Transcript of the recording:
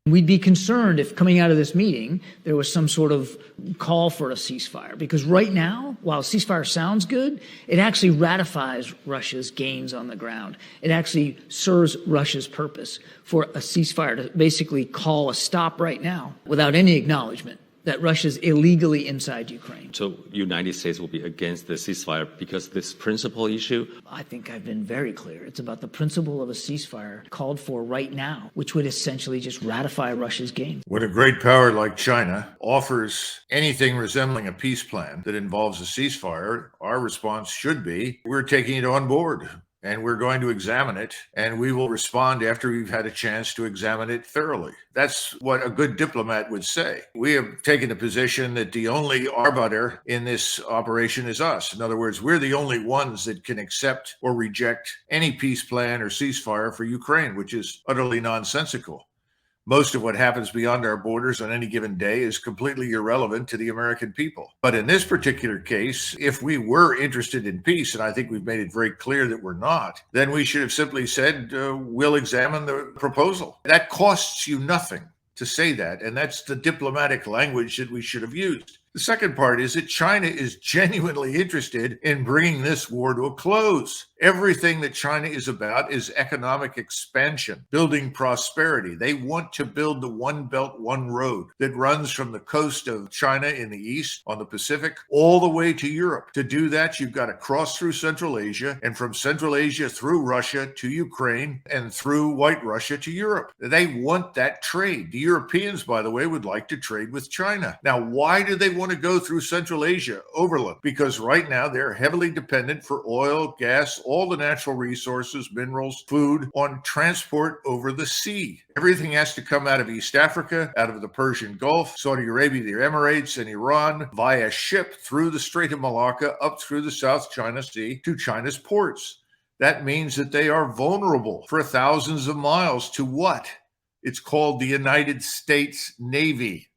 We'd be concerned if coming out of this meeting, there was some sort of call for a ceasefire. Because right now, while a ceasefire sounds good, it actually ratifies Russia's gains on the ground. It actually serves Russia's purpose for a ceasefire to basically call a stop right now without any acknowledgement that Russia's illegally inside Ukraine. So United States will be against the ceasefire because this principal issue? I think I've been very clear. It's about the principle of a ceasefire called for right now, which would essentially just ratify Russia's gains. When a great power like China offers anything resembling a peace plan that involves a ceasefire, our response should be, we're taking it on board. And we're going to examine it, and we will respond after we've had a chance to examine it thoroughly. That's what a good diplomat would say. We have taken a position that the only arbiter in this operation is us. In other words, we're the only ones that can accept or reject any peace plan or ceasefire for Ukraine, which is utterly nonsensical. Most of what happens beyond our borders on any given day is completely irrelevant to the American people. But in this particular case, if we were interested in peace, and I think we've made it very clear that we're not, then we should have simply said, we'll examine the proposal. That costs you nothing to say that, and that's the diplomatic language that we should have used. The second part is that China is genuinely interested in bringing this war to a close. Everything that China is about is economic expansion, building prosperity. They want to build the One Belt, One Road that runs from the coast of China in the east on the Pacific all the way to Europe. To do that, you've got to cross through Central Asia, and from Central Asia through Russia to Ukraine, and through White Russia to Europe. They want that trade. The Europeans, by the way, would like to trade with China. Now, why do they want to go through Central Asia overland? Because right now they're heavily dependent for oil, gas, all the natural resources, minerals, food, on transport over the sea. Everything has to come out of East Africa, out of the Persian Gulf, Saudi Arabia, the Emirates, and Iran via ship through the Strait of Malacca, up through the South China Sea to China's ports. That means that they are vulnerable for thousands of miles to what? It's called the United States Navy.